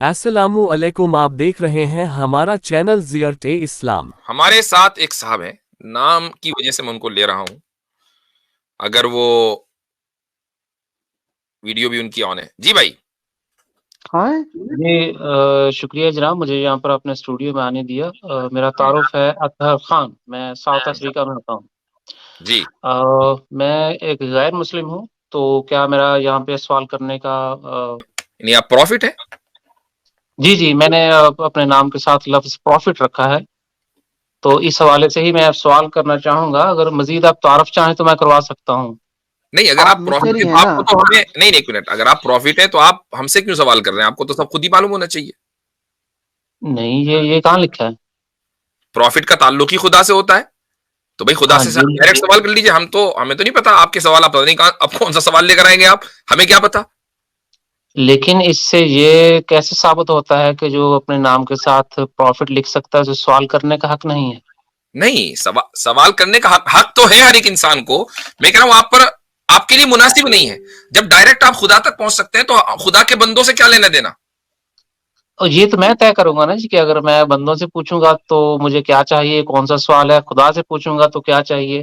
السلام علیکم، آپ دیکھ رہے ہیں ہمارا چینل زیارت اسلام۔ ہمارے ساتھ ایک صاحب ہیں، نام کی وجہ سے میں ان کو لے رہا ہوں، اگر وہ ویڈیو بھی ان کی آن ہے۔ جی بھائی۔ ہاں جی شکریہ جناب، مجھے یہاں پر اپنے اسٹوڈیو میں آنے دیا۔ میرا تعارف ہے اطہر خان، میں ساؤتھ افریقہ میں ہوتا ہوں۔ جی میں ایک غیر مسلم ہوں، تو کیا میرا یہاں پہ سوال کرنے کا یعنی آپ پروفٹ ہیں؟ جی میں نے اپنے نام کے ساتھ لفظ پروفٹ رکھا ہے، تو اس حوالے سے ہی میں سوال کرنا چاہوں گا۔ اگر مزید آپ تعارف چاہیں تو میں کروا سکتا ہوں۔ نہیں، اگر آپ پروفٹ مشتری ہیں ہیں تو نا؟ آپ کو تو ہمیں نہیں، ایک منٹ، اگر آپ پروفٹ ہیں تو آپ ہم سے کیوں سوال کر رہے ہیں؟ آپ کو تو سب خود ہی معلوم ہونا چاہیے۔ نہیں، یہ کہاں لکھا ہے؟ پروفٹ کا تعلق ہی خدا سے ہوتا ہے، تو بھائی خدا ہاں سے جی، ڈائریکٹ سوال کر لیجیے۔ ہمیں تو نہیں پتا آپ کے سوال، آپ پتہ نہیں کہاں اب کون سا سوال لے کر آئیں گے آپ، ہمیں کیا پتا۔ لیکن اس سے یہ کیسے ثابت ہوتا ہے کہ جو اپنے نام کے ساتھ پروفٹ لکھ سکتا ہے اسے سوال کرنے کا حق نہیں ہے؟ نہیں، سوال کرنے کا حق تو ہے ہر ایک انسان کو، میں کہہ رہا ہوں آپ کے لیے مناسب نہیں ہے۔ جب ڈائریکٹ آپ خدا تک پہنچ سکتے ہیں تو خدا کے بندوں سے کیا لینا دینا؟ اور یہ تو میں طے کروں گا نا جی، کہ اگر میں بندوں سے پوچھوں گا تو مجھے کیا چاہیے، کون سا سوال ہے، خدا سے پوچھوں گا تو کیا چاہیے،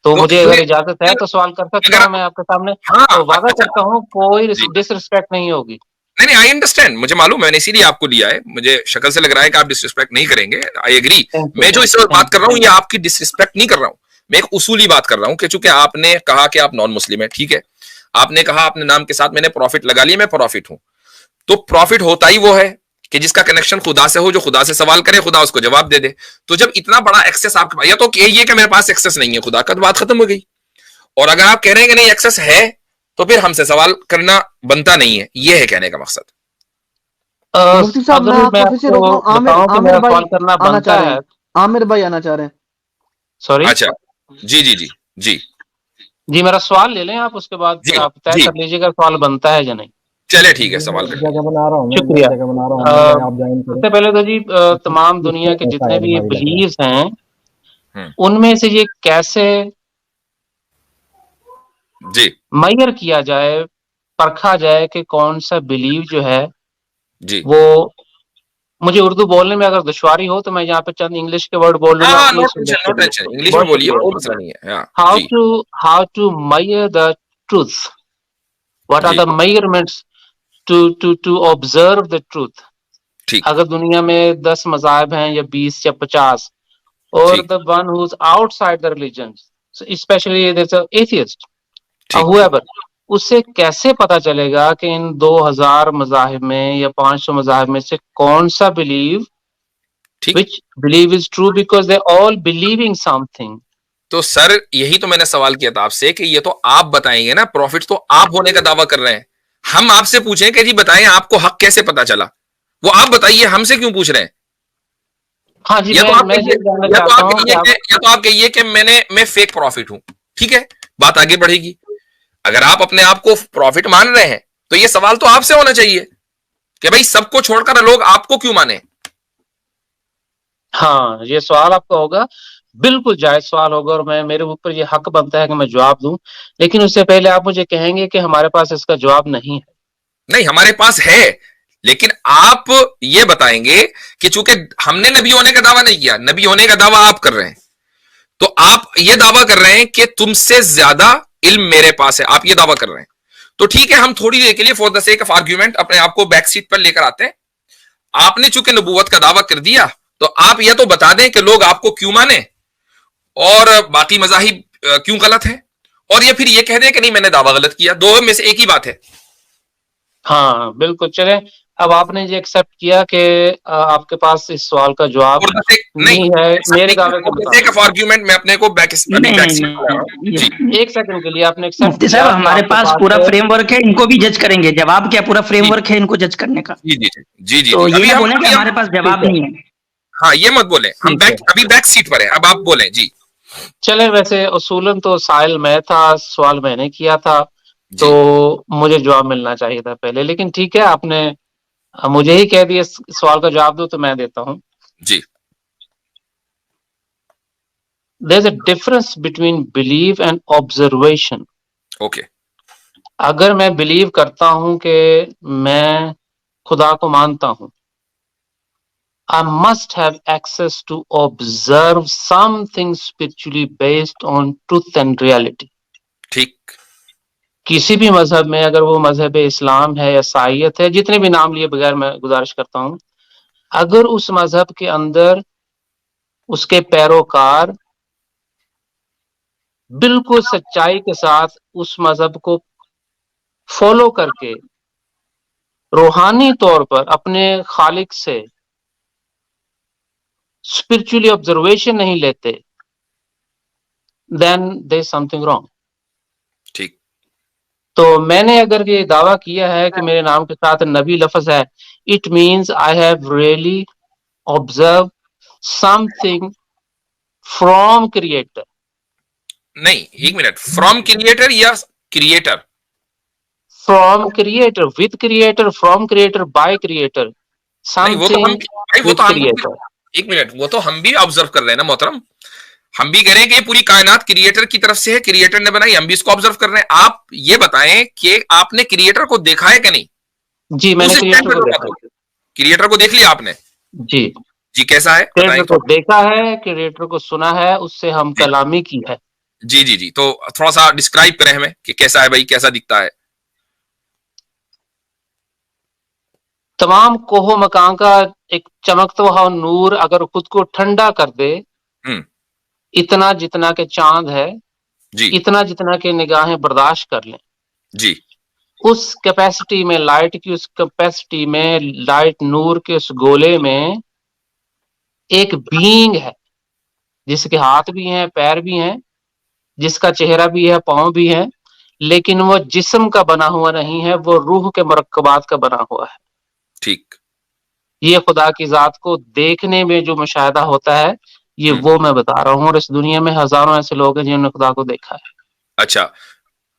تو مجھے اگر اجازت ہے تو سوال کر سکتا اگر ہوں میں آپ کے سامنے، ہاں اور وعدہ اچھا، کرتا ہوں کوئی جی ڈس رسپیکٹ نہیں ہوگی۔ نہیں، آئی انڈرسٹینڈ، مجھے معلوم ہے، میں نے اسی لیے آپ کو لیا ہے، مجھے شکل سے لگ رہا ہے کہ آپ ڈس رسپیکٹ نہیں کریں گے، آئی ایگری۔ تھینک یو، میں جو اس وقت بات تھینک کر رہا ہوں یہ آپ کی ڈس رسپیکٹ نہیں کر رہا ہوں، میں ایک اصولی بات کر رہا ہوں کہ چونکہ آپ نے کہا کہ آپ نان مسلم ہیں، ٹھیک ہے، آپ نے کہا اپنے نام کے ساتھ میں نے پروفٹ لگا لیا، میں پروفٹ ہوں، تو پروفٹ ہوتا ہی وہ ہے کہ جس کا کنیکشن خدا سے ہو، جو خدا سے سوال کرے خدا اس کو جواب دے دے۔ تو جب اتنا بڑا ایکسس آپ کے پاس، یا تو یہ کہ میرے پاس ایکسس نہیں ہے خدا کا، تو بات ختم ہو گئی۔ اور اگر آپ کہہ رہے ہیں کہ نہیں ایکسس ہے تو پھر ہم سے سوال کرنا بنتا نہیں ہے، یہ ہے کہنے کا مقصد۔ مفتی صاحب، اگر میں آپ میں کو آپ پھر سے کو روک رہا ہوں۔ بتاؤں کہ عامر میرا بھائی سوال کرنا آنا چاہ بنتا رہے ہے، ہیں، عامر بھائی آنا چاہ رہے ہیں۔ سوری اچھا، جی جی جی جی جی، میرا سوال لے لیں آپ، اس کے بعد جی پھر آپ طے جی، کر لیجیے گا سوال بنتا ہے یا نہیں۔ چلے ٹھیک ہے، سوال کر لیجیے۔ جگہ بنا رہا ہوں میں شکریہ۔ جگہ بنا رہا ہوں میں آپ جوائن سب کریں۔ سے پہلے تو جی تمام اس سے دنیا کے ایسا جتنے ہے بھی ہماری لگ رہا ہے۔ بلیوز ہیں ہوں، ان میں سے یہ کیسے جی میئر کیا جائے، پرکھا جائے کہ کون سا بلیو جو ہے جی، وہ، مجھے اردو بولنے میں اگر دشواری ہو تو میں یہاں پہ چند انگلش کے ورڈ بول لوں ہاں گا، ہاں، no please tension no tension, English میں بہت بولیے، شکریہ۔ کوئی مسئلہ نہیں ہے۔ ہاں ہاؤ جی to measure the truth, what are جی، the measurements to observe the truth. ٹھیک اگر دنیا میں 10 مذاہب ہیں یا 20 یا 50، اور ٹھیک the one who's outside the religion, so especially there's an atheist or ٹھیک whoever، اس سے کیسے پتا چلے گا کہ ان 2000 مذاہب میں یا 500 مذاہب میں سے کون سا believe ٹھیک۔ which believe is true because they all believing something؟ تو سر یہی تو میں نے سوال کیا تھا آپ سے کہ یہ تو آپ بتائیں گے نا، پروفٹ تو آپ ہونے کا دعویٰ کر رہے ہیں، ہم آپ سے پوچھیں کہ جی بتائیں آپ کو حق کیسے پتا چلا، وہ آپ بتائیے، ہم سے کیوں پوچھ رہے ہیں؟ ہاں جی، یا تو آپ میں کہیے، یہ جاننا یا تو چاہتا آپ ہوں کہ کہیے کہ یا تو آپ کہیے کہ میں فیک پروفٹ ہوں، ٹھیک ہے، بات آگے بڑھے گی۔ اگر آپ اپنے آپ کو پروفٹ مان رہے ہیں تو یہ سوال تو آپ سے ہونا چاہیے کہ بھائی سب کو چھوڑ کر لوگ آپ کو کیوں مانے۔ ہاں، یہ سوال آپ کا ہوگا، بالکل جائز سوال ہوگا، اور میرے اوپر یہ حق بنتا ہے کہ میں جواب دوں، لیکن اس سے پہلے آپ مجھے کہیں گے کہ ہمارے پاس اس کا جواب نہیں ہے۔ نہیں، ہمارے پاس ہے، لیکن آپ یہ بتائیں گے کہ چونکہ ہم نے نبی ہونے کا دعویٰ نہیں کیا، نبی ہونے کا دعویٰ آپ کر رہے ہیں، تو آپ یہ دعویٰ کر رہے ہیں کہ تم سے زیادہ علم میرے پاس ہے، آپ یہ دعویٰ کر رہے ہیں، تو ٹھیک ہے، ہم تھوڑی دیر کے لیے for the sake of argument اپنے آپ کو بیک سیٹ پر لے کر آتے ہیں۔ آپ نے چونکہ نبوت کا دعویٰ کر دیا تو آپ یہ تو بتا دیں کہ لوگ آپ کو کیوں مانے اور باقی مذاہب کیوں غلط ہیں، اور یہ پھر یہ کہہ دیں کہ نہیں میں نے دعویٰ غلط کیا، دو میں سے ایک ہی بات ہے۔ ہاں بالکل، چلیں اب آپ نے یہ ایکسپٹ کیا کہ آپ کے پاس اس سوال کا جواب فور دا سیک نہیں، نہیں ہے میرے دعوے کے فور دا سیک مطابق۔ آف آرگیومنٹ میں اپنے کو ابھی نہیں بیک نہیں سیٹ پر لا رہا ہوں۔ جی نہیں، ایک سیکنڈ کے لیے آپ نے ایکسپٹ مفتی کیا صاحب کہ ہمارے آپ کے پاس پاس پورا فریم ورک ہے، ان کو بھی جج کریں گے، جواب کیا پورا فریم جی ورک ہے ان کو جج کرنے کا، جی جی جی جی تو جی، یہ ابھی نہ ہم بولیں کہ ہمارے پاس ٹھیک جواب ہے، نہیں ہے۔ ہاں یہ مت بولیں، ہم ٹھیک ہے، ابھی بیک سیٹ پر ہیں، اب آپ بولیں۔ جی چلیں ویسے اصولاً تو سائل میں تھا، سوال میں نے کیا تھا، تو جی مجھے جواب ملنا چاہیے تھا پہلے، لیکن ٹھیک ہے، آپ نے مجھے ہی کہہ دیا سوال کا جواب دو تو میں دیتا ہوں۔ جی There's a difference between belief and observation۔ Okay اگر میں بلیو کرتا ہوں کہ میں خدا کو مانتا ہوں, I must have access to observe something spiritually based on truth and reality. ٹھیک. کسی بھی مذہب میں, اگر وہ مذہب اسلام ہے یا عیسائیت ہے, جتنے بھی نام لیے بغیر میں گزارش کرتا ہوں, اگر اس مذہب کے اندر اس کے پیروکار بالکل سچائی کے ساتھ اس مذہب کو فالو کر کے روحانی طور پر اپنے خالق سے اسپرچولی آبزرویشن نہیں لیتے, دین دیر از سم تھنگ رانگ. ٹھیک. تو میں نے اگر یہ دعویٰ کیا ہے کہ میرے نام کے ساتھ نبی لفظ ہے, it means I have really observe some thing from creator. نہیں, ایک منٹ, فرام کریٹر یا creator? From creator, with creator, from creator, by creator, نہیں, سم وہ تو ہم تھنگ وہ ود تو ہم کریٹر. ایک منٹ, وہ تو ہم بھی آبزرو کر رہے ہیں نا محترم. ہم بھی کہہ رہے ہیں کہ یہ پوری کائنات کریٹر کی طرف سے ہے, کریٹر نے بنائی, ہم بھی اس کو آبزرو کر رہے ہیں. آپ یہ بتائیں کہ آپ نے کریٹر کو دیکھا ہے کہ نہیں؟ جی میں نے کریٹر کو دیکھا. کریٹر کو دیکھ لیا آپ نے؟ جی جی, کیسا ہے کریٹر بتائیں. کو دیکھا ہے, کریٹر کو سنا ہے, اس سے ہم کلامی کی ہے. جی جی جی, تو تھوڑا سا ڈسکرائب کریں ہمیں کہ کیسا ہے بھائی, کیسا دکھتا ہے؟ تمام کوہ مکان کا ایک چمکتا ہوا نور اگر خود کو ٹھنڈا کر دے, اتنا جتنا کہ چاند ہے, جی اتنا جتنا کہ نگاہیں برداشت کر لیں, جی اس کیپیسٹی میں, لائٹ کی اس کیپیسٹی میں, لائٹ نور کے اس گولے میں ایک بینگ ہے جس کے ہاتھ بھی ہیں, پیر بھی ہیں, جس کا چہرہ بھی ہے, پاؤں بھی ہیں, لیکن وہ جسم کا بنا ہوا نہیں ہے, وہ روح کے مرکبات کا بنا ہوا ہے. ٹھیک. یہ خدا کی ذات کو دیکھنے میں جو مشاہدہ ہوتا ہے, یہ وہ میں بتا رہا ہوں, اور اس دنیا میں ہزاروں ایسے لوگ ہیں جنہوں نے خدا کو دیکھا ہے. اچھا,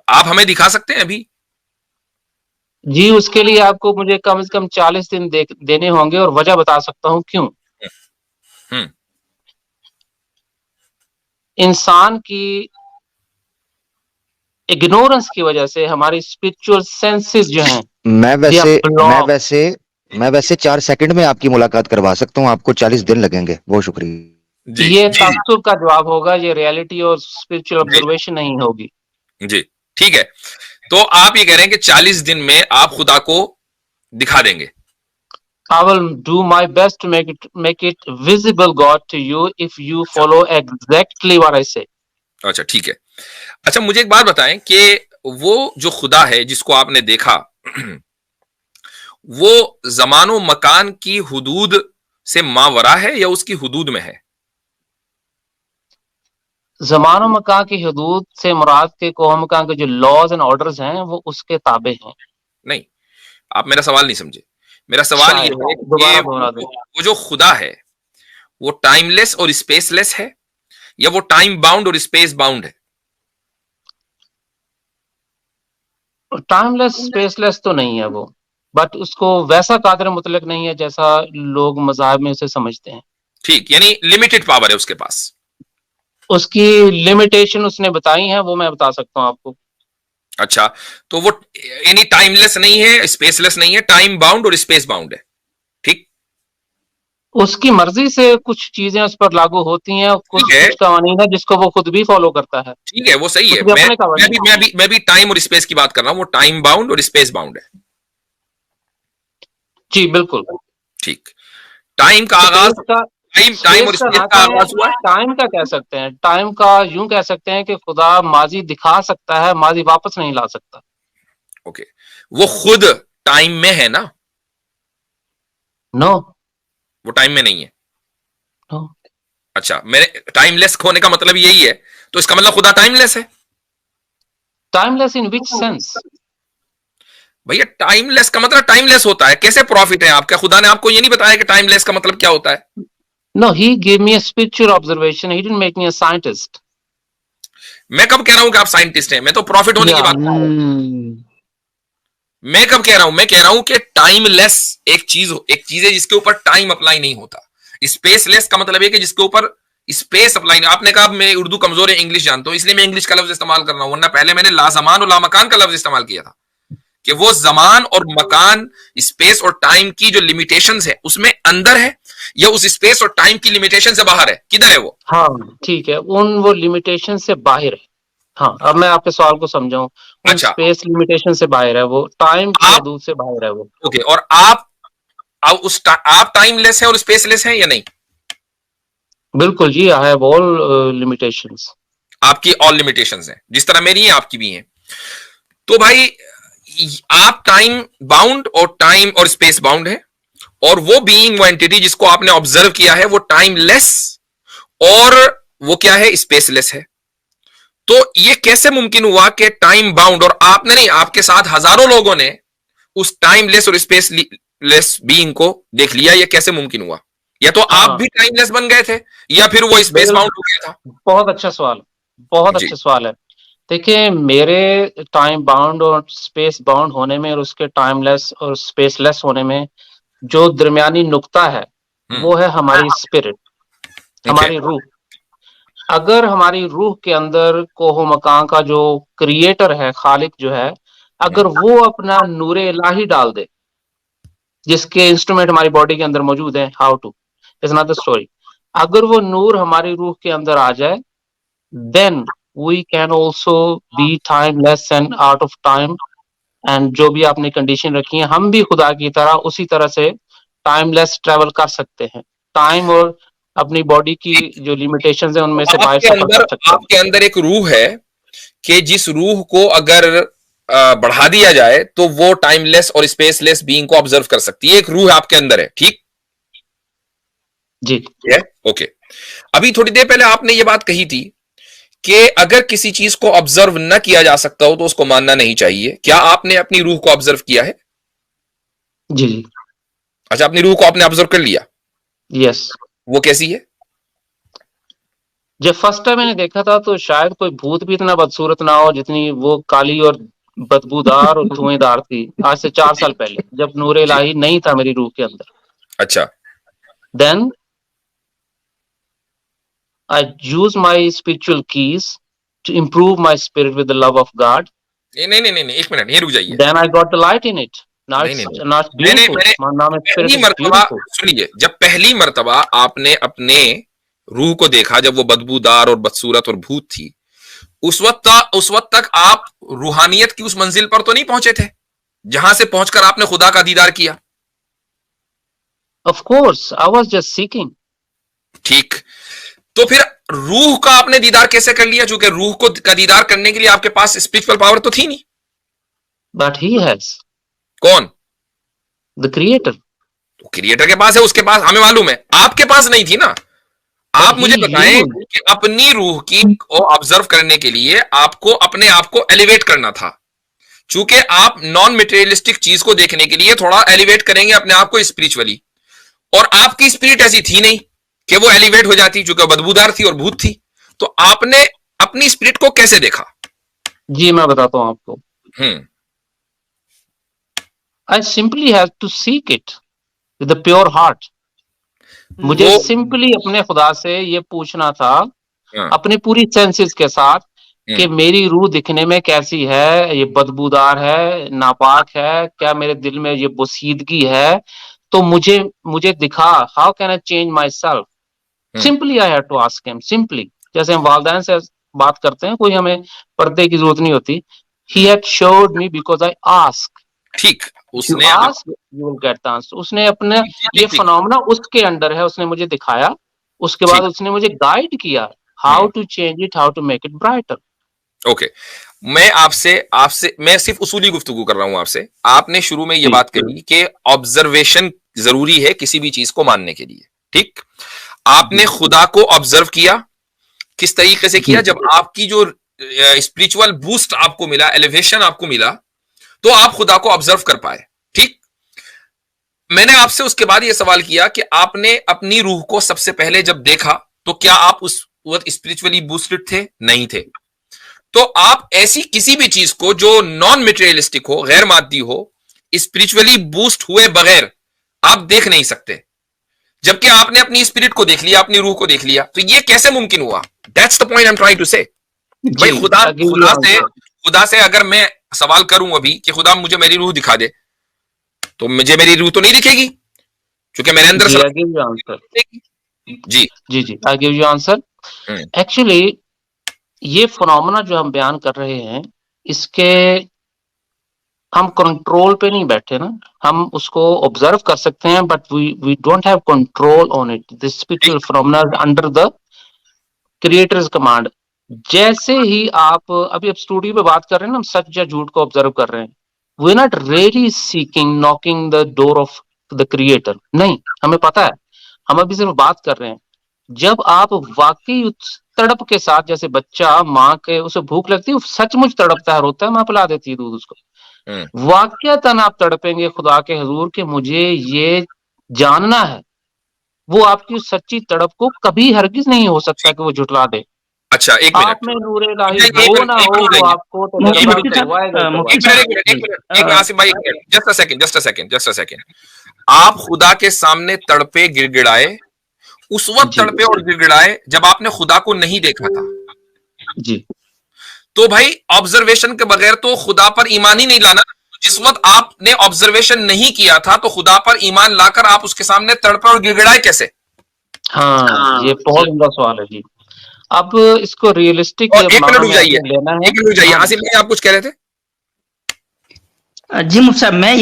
آپ ہمیں دکھا سکتے ہیں ابھی؟ جی, اس کے لیے آپ کو مجھے کم سے کم 40 دن دینے ہوں گے, اور وجہ بتا سکتا ہوں کیوں. انسان کی اگنورنس کی وجہ سے ہماری اسپرچل سینسز جو ہیں, میں ویسے 4 سیکنڈ میں آپ کی ملاقات کروا سکتا ہوں, آپ کو 40 دن لگیں گے. بہت شکریہ. جی یہ جی تعصب کا جواب ہوگا, یہ ریالٹی اور اسپرچل آبزرویشن نہیں ہوگی. جی ٹھیک ہے. تو آپ یہ کہہ رہے ہیں کہ 40 دن میں آپ خدا کو دکھا دیں گے. I will do my best to make it visible God to you if you follow exactly what I say. اچھا ٹھیک ہے. اچھا مجھے ایک بات بتائیں کہ وہ جو خدا ہے جس کو آپ نے دیکھا, وہ زمان و مکان کی حدود سے ماورا ہے یا اس کی حدود میں ہے؟ زمان و مکان کی حدود سے مراد کے کوہ مکان کے جو لاز اینڈ آرڈرز ہیں وہ اس کے تابع ہیں. نہیں, آپ میرا سوال نہیں سمجھے. میرا سوال یہ ہے کہ وہ جو خدا ہے وہ ٹائم لیس اور اسپیس لیس ہے یا وہ ٹائم باؤنڈ اور اسپیس باؤنڈ ہے؟ ٹائم لیس اسپیس لیس تو نہیں ہے وہ, بٹ اس کو ویسا قادر مطلق نہیں ہے جیسا لوگ مذاہب میں اسے سمجھتے ہیں. ٹھیک, یعنی لمیٹڈ پاور ہے اس کے پاس. اس کی لمیٹیشن اس نے بتائی ہیں, وہ میں بتا سکتا ہوں آپ کو. اچھا, تو وہ یعنی ٹائم لیس نہیں ہے, اسپیس لیس نہیں ہے, ٹائم باؤنڈ اور اسپیس باؤنڈ ہے. ٹھیک, اس کی مرضی سے کچھ چیزیں اس پر لاگو ہوتی ہیں, کچھ قوانین ہے جس کو وہ خود بھی فالو کرتا ہے. ٹھیک ہے, وہ صحیح ہے. میں بھی ٹائم اور اسپیس کی بات کر رہا ہوں, وہ ٹائم باؤنڈ اور اسپیس باؤنڈ ہے. جی بالکل ٹھیک. ٹائم کا آغاز, ٹائم اور اسپیس کا آغاز ہوا ہے. ٹائم کا کہہ سکتے ہیں, ٹائم کا یوں کہہ سکتے ہیں کہ خدا ماضی دکھا سکتا ہے, ماضی واپس نہیں لا سکتا. اوکے, وہ خود ٹائم میں ہے نا؟ نو, وہ ٹائم میں نہیں ہے. نو. اچھا, میرے ٹائم لیس ہونے کا مطلب یہی ہے, تو اس کا مطلب خدا ٹائم لیس ہے. ٹائم لیس ان وچ سینس؟ بھیا ٹائم لیس کا مطلب ٹائم لیس ہوتا ہے, کیسے پروفٹ ہے آپ کا؟ خدا نے آپ کو یہ نہیں بتایا کہ ٹائم لیس کا مطلب کیا ہوتا ہے؟ No, he gave me a spiritual observation. He didn't make me a scientist. میں کب کہہ رہا ہوں کہ آپ سائنٹسٹ ہیں؟ میں تو پروفٹ ہونے کی بات کر رہا ہوں. میں کب کہہ رہا ہوں؟ میں کہہ رہا ہوں کہ ٹائم لیس ایک چیز ہے جس کے اوپر ٹائم اپلائی نہیں ہوتا. اسپیس لیس کا مطلب ہے کہ جس کے اوپر اسپیس اپلائی نہیں. آپ نے کہا میں اردو کمزور ہے, انگلش جانتا ہوں, اس لیے میں انگلش کا لفظ استعمال کر رہا ہوں, ورنہ پہلے میں نے لازمان و لامکان کا لفظ استعمال کیا تھا. کہ وہ زمان اور مکان، اسپیس اور ٹائم کی جو لمیٹیشنز ہے اس میں اندر ہے یا اس اسپیس اور ٹائم کی لمیٹیشن سے باہر ہے؟ کدھر ہے وہ؟ ہاں ٹھیک ہے، وہ لمیٹیشن سے باہر ہے. ہاں اب میں آپ کے سوال کو سمجھاؤں. اچھا، اسپیس لمیٹیشن سے باہر ہے، وہ ٹائم کی حدود سے باہر ہے وہ. اوکے، اور آپ ٹائم لیس ہیں اور اسپیس لیس ہیں یا نہیں؟ بالکل جی، آئی ہیو آل لمیٹیشنز. آپ کی آل لمیٹیشنز ہیں، جس طرح میری ہیں آپ کی بھی ہیں. تو بھائی آپ ٹائم باؤنڈ اور ٹائم اور اسپیس باؤنڈ ہے، اور وہ بینگ، وہ اینٹیٹی جس کو آپ نے آبزرو کیا ہے وہ ٹائم لیس اور وہ کیا ہے؟ اسپیس لیس ہے. تو یہ کیسے ممکن ہوا کہ ٹائم باؤنڈ، اور آپ نے نہیں، آپ کے ساتھ ہزاروں لوگوں نے اس ٹائم لیس اور اسپیس لیس بینگ کو دیکھ لیا؟ یہ کیسے ممکن ہوا؟ یا تو آپ بھی ٹائم لیس بن گئے تھے یا پھر وہ اسپیس باؤنڈ ہو گیا تھا. بہت اچھا سوال، بہت جی اچھا سوال ہے. دیکھیں، میرے ٹائم باؤنڈ اور اسپیس باؤنڈ ہونے میں اور اس کے ٹائم لیس اور اسپیس لیس ہونے میں جو درمیانی نقطہ ہے وہ ہے ہماری اسپرٹ، ہماری روح. اگر ہماری روح کے اندر کوہ مکان کا جو کریٹر ہے، خالق جو ہے، اگر وہ اپنا نور الہی ڈال دے، جس کے انسٹرومنٹ ہماری باڈی کے اندر موجود ہیں، how to is not the story, اگر وہ نور ہماری روح کے اندر آ جائے، then we can also be timeless and out of time. And جو بھی آپ نے کنڈیشن رکھی ہے، ہم بھی خدا کی طرح اسی طرح سے ٹائم لیس ٹریول کر سکتے ہیں. ٹائم اور اپنی باڈی کی جو لمیٹیشنز ہیں ان میں سے باہر سفر کر سکتے آپ کے اندر ایک روح ہے کہ جس روح کو اگر بڑھا دیا جائے تو وہ ٹائم لیس اور اسپیس لیس بینگ کو آبزرو کر سکتی ہے. ایک روح آپ کے اندر ہے، ٹھیک جی. اوکے. ابھی تھوڑی دیر پہلے آپ نے یہ بات کہی تھی کہ اگر کسی چیز کو آبزرو نہ کیا جا سکتا ہو تو اس کو ماننا نہیں چاہیے. کیا آپ نے اپنی روح کو آبزرو کیا ہے؟ جی جی. اچھا، اپنی روح کو آپ نے آبزرو کر لیا؟ یس. وہ کیسی ہے؟ جب فرسٹ ٹائم میں نے دیکھا تھا تو شاید کوئی بھوت بھی اتنا بدصورت نہ ہو جتنی وہ کالی اور بدبودار اور دھوئیں دار تھی. آج سے 4 سال پہلے جب نور الہی نہیں تھا میری روح کے اندر. اچھا. دین I use my spiritual keys to improve my spirit with the love of God. نہیں ایک منٹ، یہ رک جائیے. Then I got the light in it. Now it's not beautiful. Now my spirit is beautiful. سنیے، جب پہلی مرتبہ آپ نے اپنے روح کو دیکھا جب وہ بدبودار اور بدصورت اور بھوت تھی، اس وقت تک آپ روحانیت کی اس منزل پر تو نہیں پہنچے تھے جہاں سے پہنچ کر آپ نے خدا کا دیدار کیا؟ Of course, I was just seeking. ٹھیک. تو پھر روح کا آپ نے دیدار کیسے کر لیا؟ چونکہ روح کو کا دیدار کرنے کے لیے آپ کے پاس اسپرچل پاور تو تھی نہیں. But he has. کون؟ The creator. کریٹر کے پاس ہے، اس کے پاس ہمیں معلوم ہے، آپ کے پاس نہیں تھی نا. آپ مجھے بتائیں کہ اپنی روح کی کو آبزرو کرنے کے لیے آپ کو اپنے آپ کو ایلیویٹ کرنا تھا. چونکہ آپ نان میٹیریلسٹک چیز کو دیکھنے کے لیے تھوڑا ایلیویٹ کریں گے اپنے آپ کو اسپرچولی، اور آپ کی اسپرٹ ایسی تھی نہیں کہ وہ ایلیویٹ ہو جاتی، چونکہ بدبودار تھی اور بھوت تھی. تو آپ نے اپنی اسپرٹ کو کیسے دیکھا؟ جی میں بتاتا ہوں آپ کو. I simply have to seek it with a pure heart. مجھے سمپلی اپنے خدا سے یہ پوچھنا تھا اپنی پوری سینسز کے ساتھ کہ میری روح دکھنے میں کیسی ہے، یہ بدبودار ہے، ناپاک ہے، کیا میرے دل میں یہ بوسیدگی ہے؟ تو مجھے دکھا. How can I change myself? Simply I had to ask him. Simply جیسے ہم والدین سے بات کرتے ہیں، کوئی ہمیں پردے کی ضرورت نہیں ہوتی. He had showed me because I asked. ٹھیک. اس نے اپنے یہ فنومنا اس کے انڈر ہے، اس نے مجھے دکھایا، اس کے بعد اس نے مجھے گائیڈ کیا how to change it, how to make it brighter. Okay. میں آپ سے میں صرف اصولی گفتگو کر رہا ہوں آپ سے. آپ نے شروع میں یہ بات کہی کہ آبزرویشن ضروری ہے کسی بھی چیز کو ماننے کے لیے. ٹھیک. آپ نے خدا کو آبزرو کیا، کس طریقے سے کیا؟ جب آپ کی جو اسپرچول بوسٹ آپ کو ملا، ایلیویشن آپ کو ملا، تو آپ خدا کو آبزرو کر پائے. ٹھیک. میں نے آپ سے اس کے بعد یہ سوال کیا کہ آپ نے اپنی روح کو سب سے پہلے جب دیکھا تو کیا آپ اس وقت اسپرچولی بوسٹڈ تھے؟ نہیں تھے. تو آپ ایسی کسی بھی چیز کو جو نان میٹیریلسٹک ہو، غیر مادی ہو، اسپرچولی بوسٹ ہوئے بغیر آپ دیکھ نہیں سکتے، جبکہ آپ نے اپنی اسپرٹ کو دیکھ لیا، اپنی روح کو دیکھ لیا. تو یہ کیسے ممکن ہوا؟ That's the point I'm trying to say. بھائی خدا سے اگر میں سوال کروں ابھی کہ خدا مجھے میری روح دکھا دے تو مجھے میری روح تو نہیں دکھے گی کیونکہ میرے اندر جی, I give you answer. جی جی I give you answer. Actually یہ فنومنا جو ہم بیان کر رہے ہیں اس کے ہم کنٹرول پہ نہیں بیٹھے نا, ہم اس کو آبزرو کر سکتے ہیں but we don't have control on it. This spiritual phenomena under the creator's command. جیسے ہی آپ ابھی اسٹوڈیو پہ بات کر رہے ہیں نا, ہم سچ یا جھوٹ کو آبزرو کر رہے ہیں, we not really seeking knocking the door of the creator. نہیں, ہمیں پتا ہے, ہم ابھی صرف بات کر رہے ہیں. جب آپ واقعی تڑپ کے ساتھ, جیسے بچہ ماں کے اسے بھوک لگتی ہے, سچ مچ تڑپتا ہے, روتا ہے, ماں پلا دیتی ہے دودھ اس کو, واقعتاً آپ تڑپیں گے خدا کے حضور کہ مجھے یہ جاننا ہے, وہ آپ کی سچی تڑپ کو کبھی ہرگز نہیں ہو سکتا کہ وہ جھٹلا دے. اچھا ایک آپ منٹ میں نور الہی ہو نہ ہو, وہ آپ کو تجربہ مفتی کروائے گا. صاحب مفتی صاحب ایک آصف بھائی جسٹ اے سیکنڈ. آپ خدا کے سامنے تڑپے گڑ گڑائے, اس وقت جی تڑپے اور گڑ گڑائے جب آپ نے خدا کو نہیں دیکھا تھا. جی تو بھائی آبزرویشن کے بغیر تو خدا پر ایمان ہی نہیں لانا. جس وقت آپ نے آبزرویشن نہیں کیا تھا تو خدا پر ایمان لا کر آپ اس کے سامنے تڑپے اور گڑ گڑائے کیسے؟ ہاں, یہ بہت عمدہ سوال ہے جی. اب اس کو ریئلسٹک اور ایک منٹ معنی رک میں جائیے, لینا ہے. ایک منٹ رک جائیے. آصف بھائی آپ کچھ کہہ رہے تھے؟ جی مفتی صاحب, میں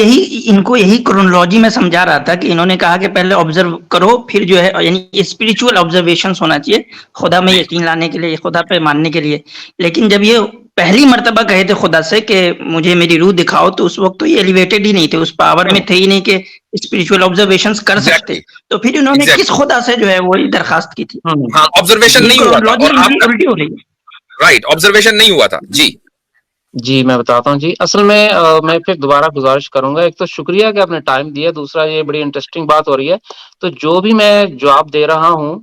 ان کو یہی کرونالوجی میں سمجھا رہا تھا کہ انہوں نے کہا کہ پہلے آبزرو کرو, پھر جو ہے یعنی اسپریچول آبزرویشنز ہونا چاہیے خدا میں یقین لانے کے لیے, خدا پہ ماننے کے لیے. لیکن جب یہ پہلی مرتبہ کہے تھے خدا سے کہ مجھے میری روح دکھاؤ, تو اس وقت تو یہ ایلیویٹڈ ہی نہیں تھے, اس پاور میں تھے ہی نہیں کہ اسپریچول آبزرویشنز کر سکتے. تو پھر انہوں نے کس خدا سے جو ہے وہی درخواست کی تھی؟ ہاں, آبزرویشن یہ نہیں ہوا تھا. کرونالوجی اور الٹی ہو رہی ہے. رائٹ, آبزرویشن نہیں ہوا تھا. جی میں بتاتا ہوں جی. اصل میں پھر دوبارہ گزارش کروں گا, ایک تو شکریہ کہ آپ نے ٹائم دیا, دوسرا یہ بڑی انٹرسٹنگ بات ہو رہی ہے. تو جو بھی میں جواب دے رہا ہوں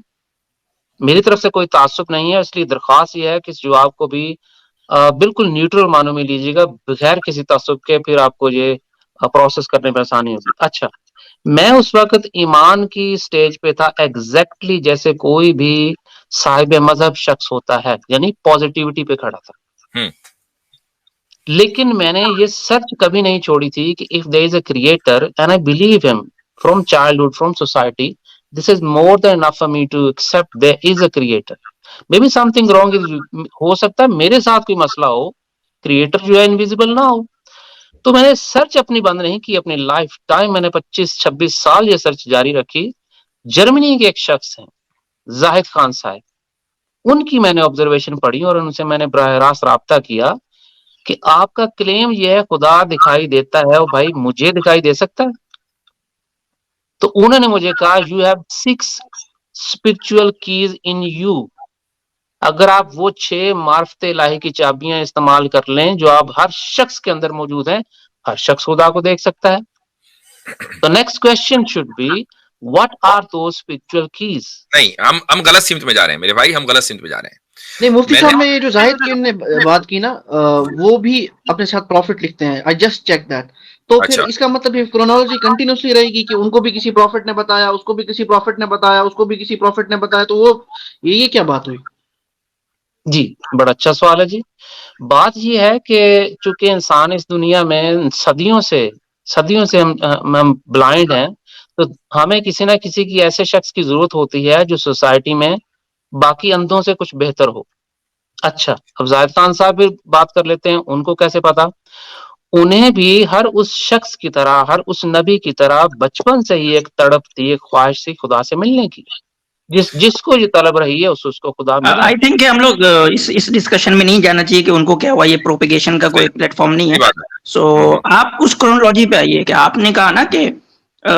میری طرف سے کوئی تعصب نہیں ہے, اس لیے درخواست یہ ہے کہ اس جواب کو بھی بالکل نیوٹرل معنوں میں لیجیے گا, بغیر کسی تعصب کے, پھر آپ کو یہ پروسیس کرنے میں آسانی ہوگی. اچھا, میں اس وقت ایمان کی سٹیج پہ تھا ایگزیکٹلی جیسے کوئی بھی صاحب مذہب شخص ہوتا ہے, یعنی پازیٹیوٹی پہ کھڑا تھا. لیکن میں نے یہ سرچ کبھی نہیں چھوڑی تھی کہ if there is a creator and I believe him from childhood, from society, this is more than enough for me to accept there is a creator. Maybe something wrong is, ہو سکتا ہے میرے ساتھ کوئی مسئلہ ہو, کریٹر جو ہے invisible نہ ہو. تو میں نے سرچ اپنی بند نہیں کی, اپنی لائف ٹائم میں نے 25-26 سال یہ سرچ جاری رکھی. جرمنی کے ایک شخص ہیں زاہد خان صاحب, ان کی میں نے آبزرویشن پڑھی اور ان سے میں نے براہ راست رابطہ کیا کہ آپ کا کلیم یہ ہے خدا دکھائی دیتا ہے, اور بھائی مجھے دکھائی دے سکتا ہے؟ تو انہوں نے مجھے کہا you have 6 spiritual keys in you. اگر آپ وہ 6 معرفت الہی کی چابیاں استعمال کر لیں جو آپ ہر شخص کے اندر موجود ہیں, ہر شخص خدا کو دیکھ سکتا ہے. The next question should be what are those spiritual keys? نہیں, ہم غلط سمت میں جا رہے ہیں میرے بھائی, ہم غلط سمت میں جا رہے ہیں. نہیں مفتی صاحب, میں یہ جو زاہد کی نے بات کی نا, وہ بھی اپنے ساتھ پروفٹ لکھتے ہیں. I just checked that. تو پھر اس کا مطلب یہ کرونالوجی کنٹینیوسلی رہے گی کہ ان کو بھی کسی پروفٹ نے بتایا, اس کو بھی کسی پروفٹ نے بتایا, اس کو بھی کسی پروفٹ نے بتایا, تو وہ یہ کیا بات ہوئی؟ جی بڑا اچھا سوال ہے جی. بات یہ ہے کہ چونکہ انسان اس دنیا میں صدیوں سے ہم بلائنڈ ہیں, تو ہمیں کسی نہ کسی کی ایسے شخص کی ضرورت ہوتی ہے جو سوسائٹی میں باقی اندھوں سے کچھ بہتر ہو. اچھا, اب زاہد خان صاحب بھی بات کر لیتے ہیں, ان کو کیسے پتا؟ انہیں بھی ہر اس شخص کی طرح, ہر اس نبی کی طرح بچپن سے ہی ایک تڑپ تھی, ایک خواہش تھی خدا سے ملنے کی. جس کو یہ طلب رہی ہے اس کو خدا ملا. آئی تھنک کہ ہم لوگ اس ڈسکشن میں نہیں جانا چاہیے کہ ان کو کیا ہوا, یہ پروپیگیشن کا کوئی پلیٹ فارم نہیں ہے. سو آپ اس کرونالوجی پہ آئیے کہ آپ نے کہا نا کہ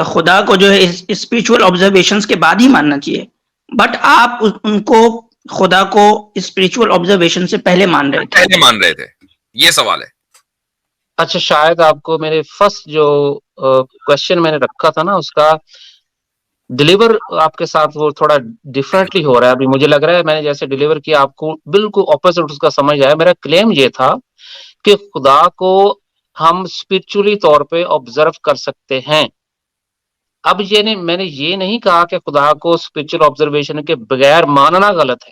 خدا کو جو ہے اسپریچول آبزرویشنز کے بعد ہی ماننا چاہیے, بٹ آپ ان کو خدا کو اسپریچول آبزرویشن سے پہلے مان رہے تھے. یہ سوال ہے. اچھا, شاید آپ کو میرے فرسٹ جو کوشچن میں نے رکھا تھا نا, اس کا ڈیلیور آپ کے ساتھ وہ تھوڑا ڈفرینٹلی ہو رہا ہے. ابھی مجھے لگ رہا ہے میں نے جیسے ڈیلیور کیا آپ کو بالکل اپوزٹ اس کا سمجھ آیا. میرا کلیم یہ تھا کہ خدا کو ہم اسپرچولی طور پہ آبزرو کر سکتے ہیں. اب میں نے یہ نہیں کہا کہ خدا کو اسپرچل آبزرویشن کے بغیر ماننا غلط ہے.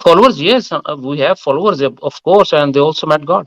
followers, yes, we have followers of course, and they also met God.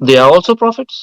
They are also prophets.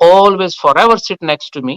always forever sit next to me.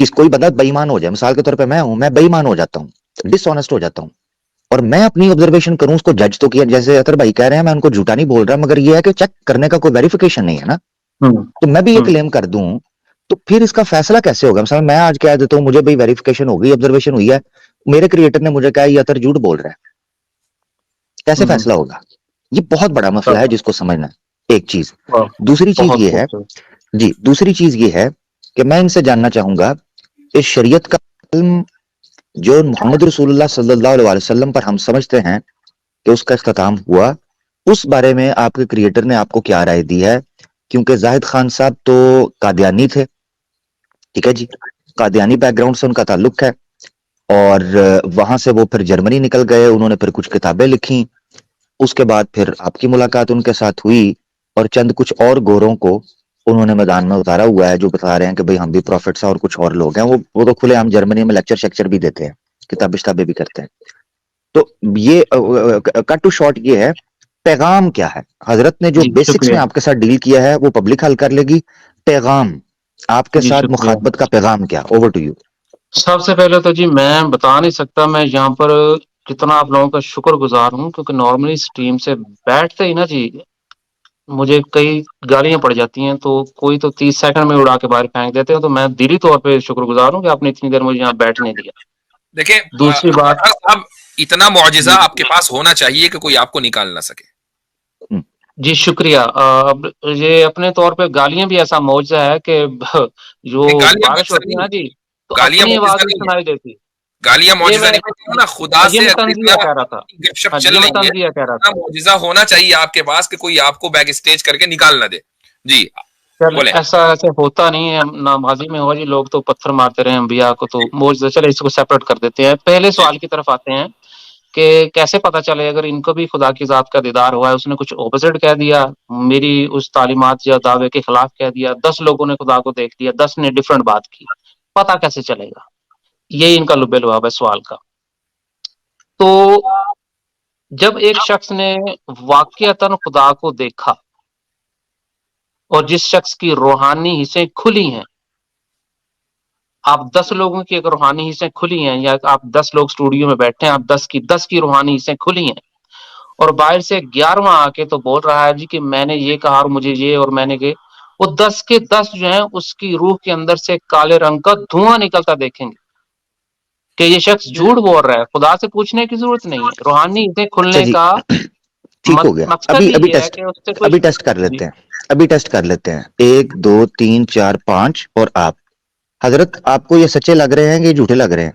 کہ کوئی بندہ بےایمان ہو جائے، مثال کے طور پہ میں ہوں، میں بےایمان ہو جاتا ہوں، ڈس آنےسٹ ہو جاتا ہوں، اور میں اپنی آبزرویشن کروں، اس کو جج تو کیا، جیسے اطہر بھائی کہہ رہے ہیں میں ان کو جھوٹا نہیں بول رہا، مگر یہ ہے کہ چیک کرنے کا کوئی ویریفیکیشن نہیں ہے نا، تو میں بھی یہ کلیم کر دوں تو پھر اس کا فیصلہ کیسے ہوگا؟ مثلا میں آج کہہ دیتا ہوں مجھے بھائی ویریفیکیشن ہو گئی، آبزرویشن ہوئی ہے، میرے کریٹر نے مجھے کہا یہ اطہر جھوٹ بول رہا ہے، کیسے فیصلہ ہوگا؟ یہ بہت بڑا مسئلہ ہے جس کو سمجھنا ہے، ایک چیز۔ دوسری چیز بہت یہ ہے، جی دوسری چیز یہ ہے کہ میں ان سے جاننا چاہوں گا اس شریعت کا علم جو محمد رسول اللہ صلی اللہ علیہ وسلم پر ہم سمجھتے ہیں کہ اس کا اختتام ہوا، اس بارے میں آپ کے کریٹر نے آپ کو کیا رائے دی ہے؟ کیونکہ زاہد خان صاحب تو قادیانی تھے، ٹھیک ہے جی، قادیانی بیک گراؤنڈ سے ان کا تعلق ہے، اور وہاں سے وہ پھر جرمنی نکل گئے، انہوں نے پھر کچھ کتابیں لکھی، اس کے بعد پھر آپ کی ملاقات ان کے ساتھ ہوئی، اور چند کچھ اور گوروں کو انہوں نے میدان میں اتارا ہوا ہے جو بتا رہے ہیں کہ بھئی ہم بھی پروفٹس ہیں اور کچھ اور لوگ ہیں، وہ تو کھلے عام جرمنی میں لیکچر شیکچر بھی دیتے ہیں، کتابیں بھی کرتے ہیں۔ تو یہ کٹ ٹو شارٹ یہ ہے، پیغام کیا ہے؟ حضرت نے جو جی بیسکس شکریہ، میں آپ کے ساتھ ڈیل کیا ہے وہ پبلک حل کر لے گی، پیغام آپ کے جی ساتھ شکریہ۔ مخاطبت کا پیغام کیا؟ Over to you. سب سے پہلے تو جی میں بتا نہیں سکتا میں یہاں پر کتنا آپ لوگوں کا شکر گزار ہوں، کیونکہ نارملی اس ٹیم سے بیٹھتے ہی نا جی مجھے کئی گالیاں پڑ جاتی ہیں، تو کوئی تو 30 سیکنڈ میں اڑا کے باہر پھینک دیتے ہیں، تو میں دلی طور پہ شکر گزار ہوں کہ آپ نے اتنی دیر مجھے یہاں بیٹھنے دیا۔ دیکھیں دوسری بات، اطہر صاحب، اتنا معجزہ آپ کے پاس ہونا چاہیے کہ کوئی آپ کو نکال نہ سکے۔ جی شکریہ۔ اب یہ اپنے طور پہ گالیاں بھی ایسا معجزہ ہے کہ جو نہیں، گالیاں بارش معجزہ ہوتی ہے نہیں نا ہے، جی تو گالیاں اپنی آواز معجزہ بھی نہیں ہے، سنائی دیتی۔ گالیاں یہ معجزہ میں نہیں ہے نا، خدا یہ سے میں اتنا تنزیہ کہہ رہا تھا، گپ شپ ہاں جی چل یہ میں رہی ہے، تنزیہ کہہ رہا اتنا تھا۔ معجزہ ہونا چاہیے آپ کے پاس کہ کوئی آپ کو بیک اسٹیج کر کے نکال نہ دے۔ جی چل بولیں۔ ایسے ہوتا نہیں ہے نہ ماضی میں ہوا جی، لوگ تو پتھر مارتے رہے انبیاء کو، تو معجزہ چلے اس کو سیپریٹ کر دیتے ہیں۔ پہلے جی سوال کی طرف آتے ہیں کہ کیسے پتا چلے اگر ان کو بھی خدا کی ذات کا دیدار ہوا ہے، اس نے کچھ اپوزٹ کہہ دیا، میری اس تعلیمات یا دعوے کے خلاف کہہ دیا، 10 لوگوں نے خدا کو دیکھ لیا، 10 نے ڈفرنٹ بات کی، پتا کیسے چلے گا؟ یہی ان کا لب لباب ہے سوال کا۔ تو جب ایک شخص نے واقعتاً خدا کو دیکھا اور جس شخص کی روحانی حصیں کھلی ہیں، آپ 10 لوگوں کی اگر روحانی حصیں کھلی ہیں، یا آپ 10 لوگ اسٹوڈیو میں بیٹھے ہیں، آپ 10 کی روحانی حصیں کھلی ہیں، اور باہر سے 11واں آ کے تو بول رہا ہے جی کہ میں نے یہ کہا اور مجھے یہ، اور میں نے کہ وہ 10 کے 10 جو ہیں اس کی روح کے اندر سے کالے رنگ کا دھواں نکلتا دیکھیں گے کہ یہ شخص جھوٹ بول رہا ہے۔ خدا سے پوچھنے کی ضرورت نہیں ہے، روحانی حصیں اچھا کھلنے جی، کا ٹھیک ہو گیا، مقصد ہی یہ ہے ٹیسٹ کہ اس سے کوئی ابھی ٹیسٹ کر جی لیتے ہیں، ابھی ٹیسٹ کر لیتے ہیں، 1 2 3 4 5 اور آپ حضرت، آپ کو یہ سچے لگ رہے ہیں کہ یہ جھوٹے لگ رہے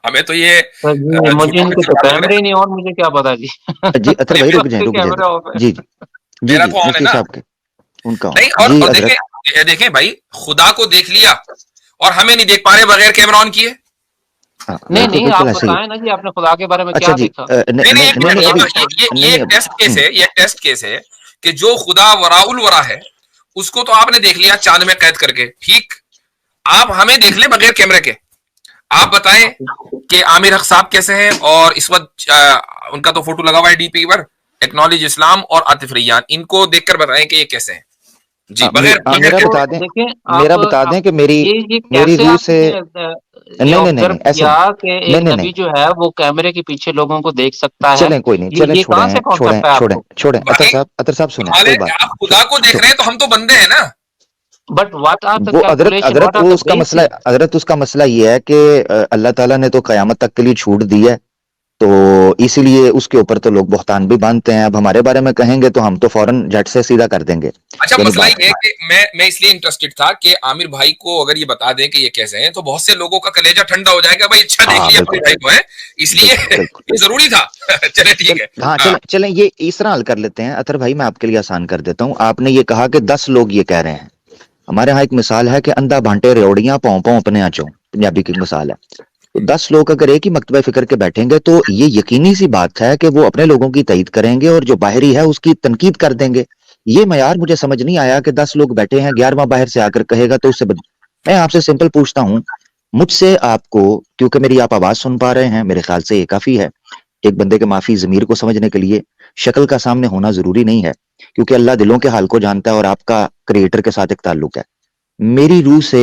ہمیں تو یہ جی مجھے جھوٹوں ان کے کے تو جواب لگ رہے کیمرے نہیں اور مجھے کیا پتا جی ہیں؟ جی اطہر ہیں۔ بھائی نہیں، رک جائیں، کے رک جائیں کیمرے ذرا، آف ہے۔ جی جی جی میرا جی تو آن ہے مفتی نا۔ صاحب کے ان کا نہیں، جی اور حضرت، دیکھیں بھائی، خدا کو دیکھ لیا اور ہمیں نہیں دیکھ پا رہے بغیر کیمرہ آن کیے۔ ہاں نہیں بالکل نہیں، آپ بالکل ایسے ہی بتائیں نا جی آپ نے خدا کے بارے میں ہے۔ اچھا کیا جی دیکھا؟ نہیں نہیں، نہیں نہیں میں ابھی بتاؤں یہ نہیں ایک ٹیسٹ کیس ہے، یہ ایک ٹیسٹ کیس ہے کہ جو خدا وراء الورا ہے اس کو تو آپ نے دیکھ لیا چاند میں قید کر کے، ٹھیک، آپ ہمیں دیکھ لیں بغیر کیمرے کے۔ آپ بتائیں کہ عامر حق صاحب کیسے ہیں، اور اس وقت ان کا تو فوٹو لگا ہوا ہے ڈی پی پر، ایکنالج اسلام اور عاطف ریان، ان کو دیکھ کر بتائیں کہ یہ کیسے ہیں جی، بغیر میرا کیمرے۔ بتا دیں، دیکھیں میرا آپ بتا دیں کہ میری یہ میری کیسے روح آپ سے نے یہ نہیں نہیں نہیں آبزرو نہیں ایسے کیا نہیں کہ نہیں ایک نہیں نبی نہیں جو ہے وہ کیمرے کے پیچھے لوگوں کو دیکھ سکتا ہے؟ چلیں کوئی نہیں، چلیں یہ کہاں سے چھوڑیں کانسیپٹ ہے آپ چھوڑیں کو؟ چھوڑیں بھائی اطہر صاحب سنیں، سوال ہے کوئی کہ بات آپ نہیں، خدا کو دیکھ رہے ہیں تو ہم تو بندے ہیں نا۔ بٹ واٹ آر دا وہ کیلکولیشن، واٹ حضرت آر وہ دا اس کا مسئلہ، بیسس؟ حضرت اس کا مسئلہ یہ ہے کہ اللہ تعالیٰ نے تو قیامت تک کے لیے چھوٹ دی ہے، تو اسی لیے اس کے اوپر تو لوگ بہتان بھی باندھتے ہیں۔ اب ہمارے بارے میں کہیں گے تو ہم تو فوراً جٹ سے سیدھا کر دیں گے، اچھا، یعنی مسئلہ بات یہ ہے کہ میں اس لیے انٹرسٹڈ تھا کہ عامر بھائی کو اگر یہ بتا دیں کہ یہ کیسے ہیں تو بہت سے لوگوں کا کلیجہ ٹھنڈا ہو جائے گا، بھائی اچھا دیکھ ہاں لیا عامر بالکل بھائی کو ہے، اس لیے بالکل بالکل یہ ضروری تھا۔ چلے ٹھیک ہے۔ ہاں ہاں چلیں یہ اس طرح حل کر لیتے ہیں اطہر بھائی، میں آپ کے لیے آسان کر دیتا ہوں۔ آپ نے یہ کہا کہ 10 لوگ یہ کہہ رہے ہیں، ہمارے ہاں ایک مثال ہے کہ اندھا بانٹے ریوڑیاں پاؤں پاؤں اپنے آچوں، پنجابی کی مثال ہے۔ تو 10 لوگ اگر ایک ہی مکتبہ فکر کے بیٹھیں گے تو یہ یقینی سی بات ہے کہ وہ اپنے لوگوں کی تائید کریں گے اور جو باہری ہے اس کی تنقید کر دیں گے۔ یہ معیار مجھے سمجھ نہیں آیا کہ 10 لوگ بیٹھے ہیں، 11واں باہر سے آ کر کہے گا تو اس سے میں آپ سے سمپل پوچھتا ہوں، مجھ سے آپ کو، کیونکہ میری آپ آواز سن پا رہے ہیں، میرے خیال سے یہ کافی ہے ایک بندے کے معافی ضمیر کو سمجھنے کے لیے۔ شکل کا سامنے ہونا ضروری نہیں ہے، کیونکہ اللہ دلوں کے حال کو جانتا ہے اور آپ کا کریٹر کے ساتھ ایک تعلق ہے۔ میری روح سے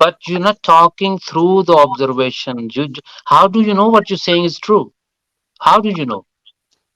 But you're not talking through the observation. How do you know what you're saying is true? How do you know?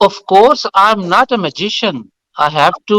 Of course, I'm not a magician. I have to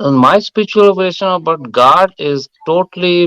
My spiritual observation about God is totally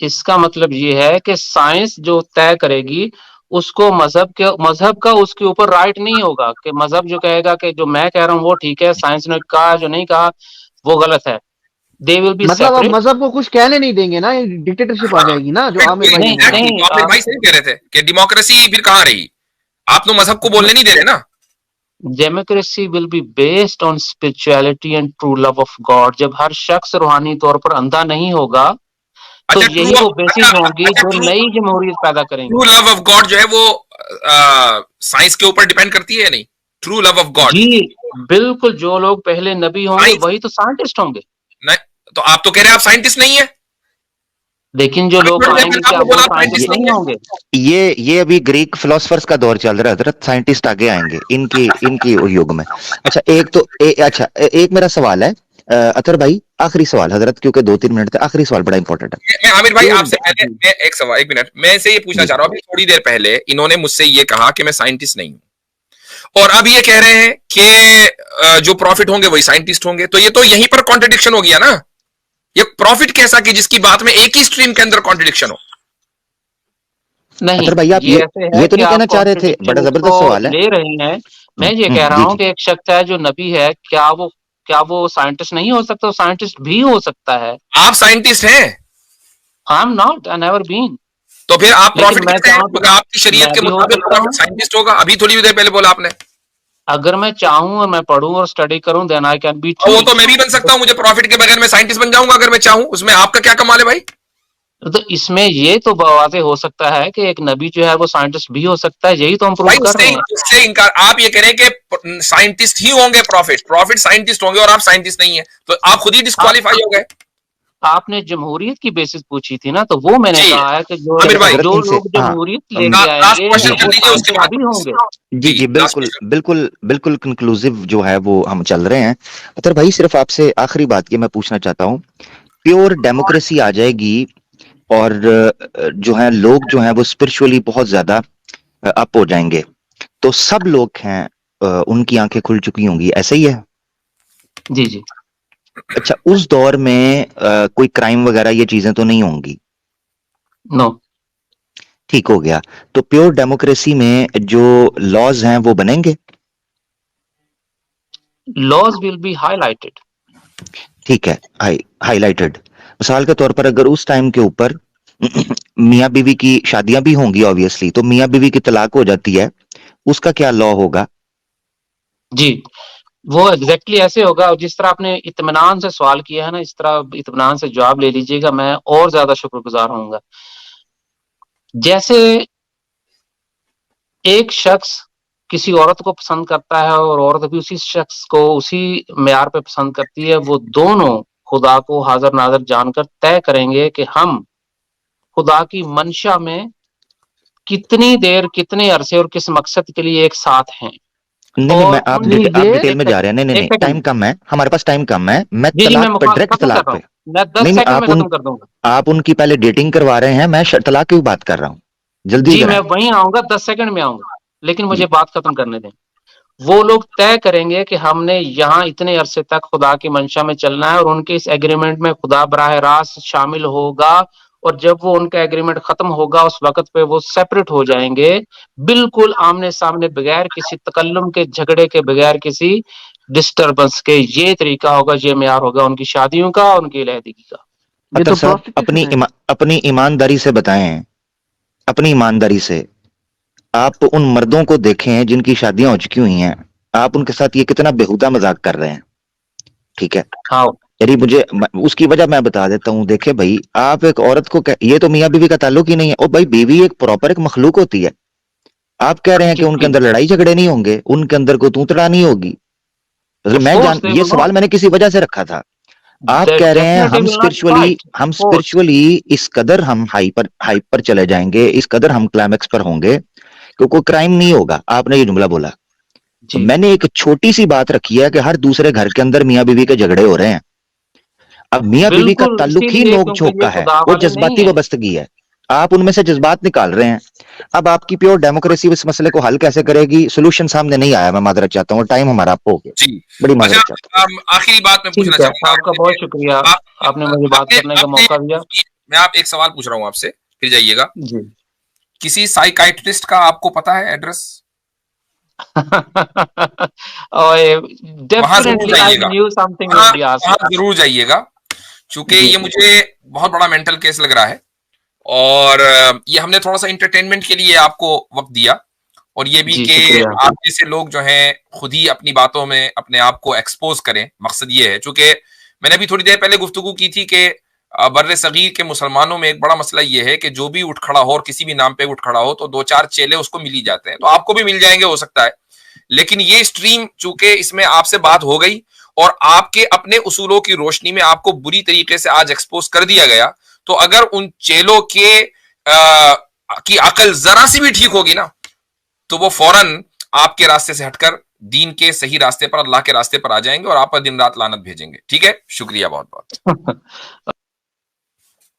اس کا مطلب یہ ہے کہ science جو طے کرے گی اس کو مذہب کا اس کے اوپر رائٹ نہیں ہوگا کہ مذہب جو کہے گا کہ جو میں کہہ رہا ہوں وہ ٹھیک ہے، سائنس نے کہا جو نہیں کہا وہ غلط ہے. دے ول بی مطلب آپ سیپریٹ. مذہب کو کچھ کہنے نہیں دیں گے نا، ڈکٹیٹرشپ آ جائے گی نا جو عامر بھائی نے بولا. نہیں، عامر بھائی صحیح کہہ رہے تھے کہ ڈیموکریسی پھر کہاں رہی؟ آپ تو مذہب کو بولنے نہیں دے رہے نا. Democracy will be based on spirituality and true love of God. جب ہر شخص روحانی طور پر اندھا نہیں ہوگا تو اچھا یہی وہ بیسز ہوں گی جو نئی جمہوریت پیدا کریں گے. ٹرو لو آف گاڈ جو ہے وہ سائنس کے اوپر ڈیپینڈ کرتی ہے یا نہیں؟ ٹرو لو آف گاڈ جی بالکل، جو لوگ پہلے نبی ہوں گے وہی تو سائنٹسٹ ہوں گے. تو آپ تو کہہ رہے ہیں آپ سائنٹسٹ نہیں ہیں. لیکن جو لوگ آئیں گے کیا وہ سائنٹسٹ نہیں ہوں گے؟ یہ ابھی گریک فلاسفرز کا دور چل رہا ہے حضرت، سائنٹسٹ آگے آئیں گے ان کی یوگ میں. اچھا ایک میرا سوال ہے اطہر بھائی، آخری سوال حضرت، کیونکہ 2-3 منٹ تھے، آخری سوال بڑا امپورٹنٹ ہے. میں عامر بھائی آپ سے پہلے میں ایک سوال، ایک منٹ میں سے یہ پوچھنا چاہ رہا ہوں. ابھی تھوڑی دیر پہلے انہوں نے مجھ سے یہ کہا کہ میں سائنٹسٹ نہیں ہوں، اور اب یہ کہہ رہے ہیں کہ جو پروفٹ ہوں گے وہی سائنٹسٹ ہوں گے. تو یہ تو یہیں پر کانٹرڈکشن ہو گیا نا. یہ پروفٹ کیسا کہ جس کی بات میں ایک ہی سٹریم کے اندر کانٹرڈکشن ہو؟ نہیں، اطہر بھائی آپ یہ ایسے ہے یہ تو کہ نہیں کہنا آپ چاہ رہے تھے، بڑا زبردست سوال ہے. لے رہے ہیں. میں یہ کہہ رہا ہوں کہ ایک شخص ہے جو نبی ہے، کیا وہ سائنٹسٹ نہیں ہو سکتا؟ سائنٹسٹ بھی ہو سکتا ہے. آپ سائنٹسٹ ہیں؟ I am not, I never been. تو پھر آپ لیکن پروفٹ میں کہتے ہیں چاہوں تو آپ کی شریعت میں کے بھی ہو مطابق سکتا ہوں. سائنٹسٹ ہوگا. ابھی تھوڑی دیر پہلے بولا آپ نے. اگر میں چاہوں اور میں پڑھوں اور اسٹڈی کروں دین آئی کین بی وہ ٹرو. تو میں بھی بن سکتا ہوں، مجھے پروفٹ کے بغیر میں سائنٹسٹ بن جاؤں گا اگر میں چاہوں. اس میں آپ کا کیا کمال ہے بھائی؟ تو اس میں یہ تو واضح ہو سکتا ہے کہ ایک نبی جو ہے وہ سائنٹسٹ بھی ہو سکتا ہے. یہی تو ہم پروو کر رہے ہیں. اس سے انکار آپ یہ کریں کہ سائنٹسٹ ہی ہوں گے پروفٹ سائنٹسٹ ہوں گے اور آپ سائنٹسٹ نہیں ہیں، تو آپ خود ہی ڈسکوالیفائی ہو گئے. آپ نے جمہوریت کی بیسس پوچھی تھی نا، تو وہ میں نے جی کہا ہے کہ عامر بھائی، جو لوگ جمہوریت لے کے آئیں لاسٹ گے کوشچن کر وہ لیجیے، اس کے سائنٹسٹ بعد بھی ہوں گے. جی بالکل کنکلوزیو جو ہے وہ ہم چل رہے ہیں. اطہر بھائی صرف آپ سے آخری بات یہ میں پوچھنا چاہتا ہوں، پیور ڈیموکریسی آ جائے گی اور جو ہے لوگ جو ہیں وہ اسپرچولی بہت زیادہ اپ ہو جائیں گے، تو سب لوگ ہیں ان کی آنکھیں کھل چکی ہوں گی، ایسا ہی ہے؟ جی جی. اچھا اس دور میں کوئی کرائم وغیرہ یہ چیزیں تو نہیں ہوں گی؟ نو. ٹھیک ہو گیا. تو پیور ڈیموکریسی میں جو لاز ہیں وہ بنیں گے؟ Laws will be highlighted. ٹھیک ہے، ہائی لائٹڈ. مثال کے طور پر اگر اس ٹائم کے اوپر میاں بیوی کی شادیاں بھی ہوں گی آبویسلی، تو میاں بیوی کی طلاق ہو جاتی ہے، اس کا کیا لا ہوگا؟ جی وہ ایگزیکٹلی ایسے ہوگا جس طرح آپ نے اطمینان سے سوال کیا ہے نا، اس طرح اطمینان سے جواب لے لیجئے گا، میں اور زیادہ شکر گزار ہوں گا. جیسے ایک شخص کسی عورت کو پسند کرتا ہے اور عورت بھی اسی شخص کو اسی معیار پہ پسند کرتی ہے، وہ دونوں خدا کو حاضر ناظر جان کر طے کریں گے کہ ہم خدا کی منشا میں کتنی دیر، کتنے عرصے اور کس مقصد کے لیے ایک ساتھ ہیں. نہیں اور آپ اتنی دیر ڈیٹیل میں جا رہے ہیں. نہیں ٹائم کم ہے ہمارے پاس، ٹائم کم ہے. میں جی میں طلاق پہ، ڈائریکٹ ختم کر طلاق رہا پہ. ہوں، میں 10 نہیں سیکنڈ میں ختم کر دوں گا. آپ ان کی پہلے ڈیٹنگ کروا رہے ہیں، میں طلاق کی بات کر رہا ہوں. جلدی جی ذرا. میں وہیں آؤں گا، 10 سیکنڈ میں آؤں گا، لیکن مجھے بات ختم کرنے دیں. وہ لوگ طے کریں گے کہ ہم نے یہاں اتنے عرصے تک خدا کی منشا میں چلنا ہے، اور ان کے اس ایگریمنٹ میں خدا براہ راست شامل ہوگا. اور جب وہ ان کا ایگریمنٹ ختم ہوگا اس وقت پہ وہ سیپریٹ ہو جائیں گے، بالکل آمنے سامنے، بغیر کسی تکلم کے، جھگڑے کے، بغیر کسی ڈسٹربنس کے. یہ طریقہ ہوگا، یہ معیار ہوگا ان کی شادیوں کا، ان کی علیحدگی کا. یہ تو اطہر صاحب پروسٹیٹیوشن ہے. اپنی ایمانداری سے بتائیں، اپنی ایمانداری سے آپ ان مردوں کو دیکھیں جن کی شادیاں ہو چکی ہوئی ہیں، آپ ان کے ساتھ یہ کتنا بےہودہ مذاق کر رہے ہیں. ٹھیک ہے، ہاں یعنی مجھے اس کی وجہ میں بتا دیتا ہوں. دیکھیں بھائی، آپ ایک عورت کو یہ تو میاں بیوی کا تعلق ہی نہیں ہے. اور بھائی بیوی ایک پراپر ایک مخلوق ہوتی ہے. آپ کہہ رہے ہیں کہ ان کے اندر لڑائی جھگڑے نہیں ہوں گے، ان کے اندر کوئی توتڑا نہیں ہوگی. یہ سوال میں نے کسی وجہ سے رکھا تھا. آپ کہہ رہے ہیں ہم اسپرچولی اس قدر ہم ہائی پر چلے جائیں گے، اس قدر ہم کلائمیکس پر ہوں گے کہ کوئی کرائم نہیں ہوگا. آپ نے یہ جملہ بولا. تو میں نے ایک چھوٹی سی بات رکھی ہے کہ ہر دوسرے گھر کے اندر میاں بیوی کے جھگڑے ہو رہے ہیں. اب میاں بیوی کا تعلق ہی نوک جھوک کا ہے، وہ جذباتی وابستگی ہے. آپ ان میں سے جذبات نکال رہے ہیں. اب آپ کی پیور ڈیموکریسی اس مسئلے کو حل کیسے کرے گی؟ سولوشن سامنے نہیں آیا. میں معذرت چاہتا ہوں، ٹائم ہمارا ہو گیا. جی بڑی اچھا، معذرت چاہتا ہوں. آخری بات میں پوچھنا ٹھیک ہے، چاہوں گا آپ کا بہت شکریہ، آپ نے مجھے بات کرنے کا موقع دیا. میں آپ ایک سوال پوچھ رہا ہوں آپ سے، پھر جائیے گا. جی کسی سائیکائٹرسٹ کا آپ کو پتا ہے ایڈریس؟ وہاں ضرور ڈیفینیٹلی آئی جائیے گا، نیو سم تھنگ وہاں ول بی آسکنگ. ضرور جائیے گا، چونکہ جی یہ مجھے بہت بڑا مینٹل کیس لگ رہا ہے، اور یہ ہم نے تھوڑا سا انٹرٹینمنٹ کے لیے آپ کو وقت دیا، اور یہ بھی جی کہ شکریہ. آپ جیسے لوگ جو ہیں خود ہی اپنی باتوں میں اپنے آپ کو ایکسپوز کریں. مقصد یہ ہے، چونکہ میں نے ابھی تھوڑی دیر پہلے گفتگو کی تھی کہ بر صغیر کے مسلمانوں میں ایک بڑا مسئلہ یہ ہے کہ جو بھی اٹھ کھڑا ہو اور کسی بھی نام پہ اٹھ کھڑا ہو تو 2-4 چیلے اس کو مل ہی جاتے ہیں. تو آپ کو بھی مل جائیں گے ہو سکتا ہے، لیکن یہ اسٹریم چونکہ اس میں آپ سے بات ہو گئی اور آپ کے اپنے اصولوں کی روشنی میں آپ کو بری طریقے سے آج ایکسپوز کر دیا گیا، تو اگر ان چیلوں کی عقل ذرا سی بھی ٹھیک ہوگی نا، تو وہ فوراً آپ کے راستے سے ہٹ کر دین کے صحیح راستے پر، اللہ کے راستے پر آ جائیں گے اور آپ پر دن رات لعنت بھیجیں گے. ٹھیک ہے، شکریہ بہت بہت.